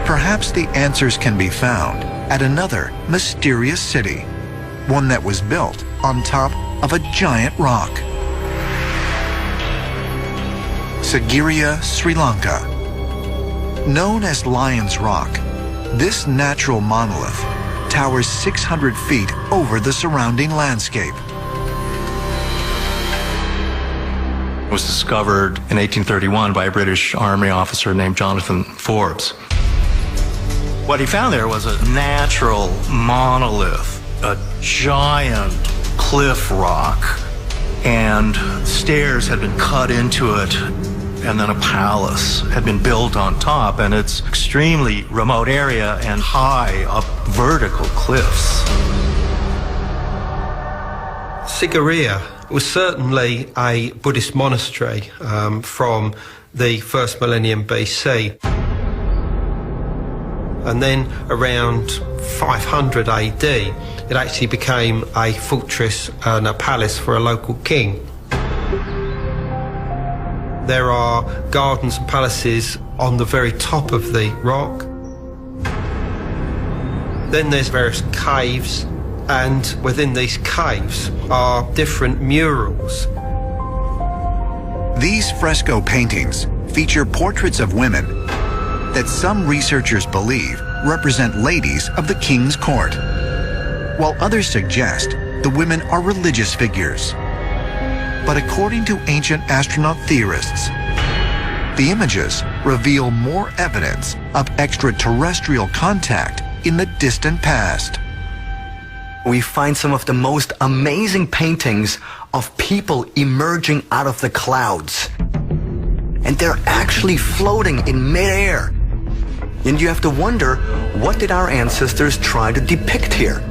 Perhaps the answers can be found at another mysterious city, one that was built on top of a giant rock. Sigiriya, Sri Lanka. Known as Lion's Rock, this natural monolith towers 600 feet over the surrounding landscape. It was discovered in 1831 by a British Army officer named Jonathan Forbes. What he found there was a natural monolith, a giant cliff rock, and stairs had been cut into it, and then a palace had been built on top, and it's extremely remote area and high up vertical cliffs. Sigiriya was certainly a Buddhist monastery from the first millennium BC. And then around 500 AD, it actually became a fortress and a palace for a local king. There are gardens and palaces on the very top of the rock. Then there's various caves, and within these caves are different murals. These fresco paintings feature portraits of women that some researchers believe represent ladies of the king's court, while others suggest the women are religious figures. But according to ancient astronaut theorists, the images reveal more evidence of extraterrestrial contact in the distant past. We find some of the most amazing paintings of people emerging out of the clouds. And they're actually floating in midair. And you have to wonder, what did our ancestors try to depict here?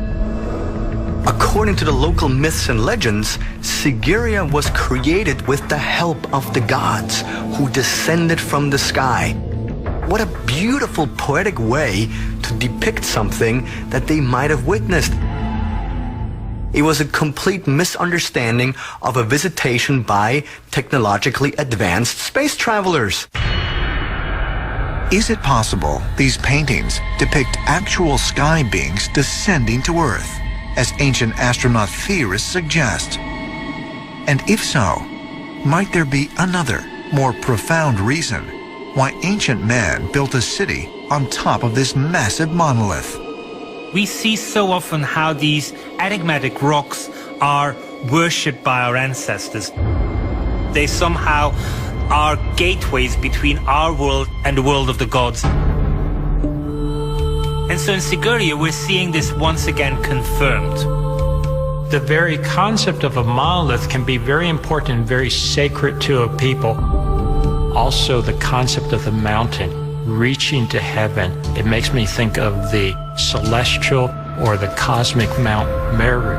According to the local myths and legends, Sigiriya was created with the help of the gods who descended from the sky. What a beautiful poetic way to depict something that they might have witnessed. It was a complete misunderstanding of a visitation by technologically advanced space travelers. Is it possible these paintings depict actual sky beings descending to Earth, as ancient astronaut theorists suggest? And if so, might there be another, more profound reason why ancient man built a city on top of this massive monolith? We see so often how these enigmatic rocks are worshipped by our ancestors. They somehow are gateways between our world and the world of the gods. And so in Sigiriya, we're seeing this once again confirmed. The very concept of a monolith can be very important and very sacred to a people. Also, the concept of the mountain reaching to heaven. It makes me think of the celestial or the cosmic Mount Meru.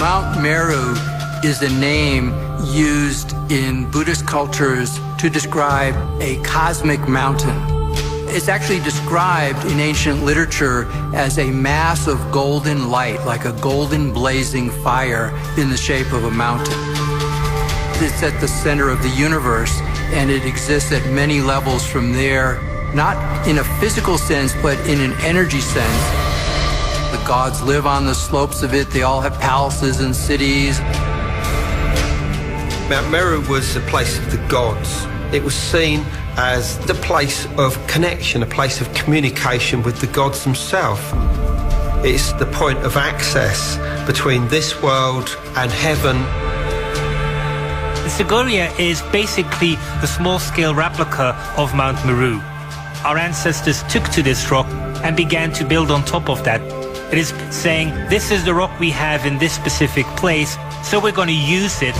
Mount Meru is a name used in Buddhist cultures to describe a cosmic mountain. It's actually described in ancient literature as a mass of golden light, like a golden blazing fire in the shape of a mountain. It's at the center of the universe, and it exists at many levels from there, not in a physical sense, but in an energy sense. The gods live on the slopes of it. They all have palaces and cities. Mount Meru was a place of the gods. It was seen as the place of connection, a place of communication with the gods themselves. It's the point of access between this world and heaven. Sigiriya is basically the small-scale replica of Mount Meru. Our ancestors took to this rock and began to build on top of that. It is saying, this is the rock we have in this specific place, so we're going to use it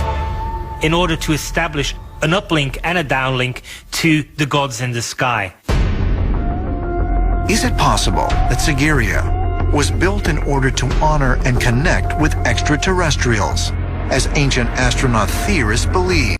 in order to establish an uplink and a downlink to the gods in the sky. Is it possible that Sigiriya was built in order to honor and connect with extraterrestrials, as ancient astronaut theorists believe?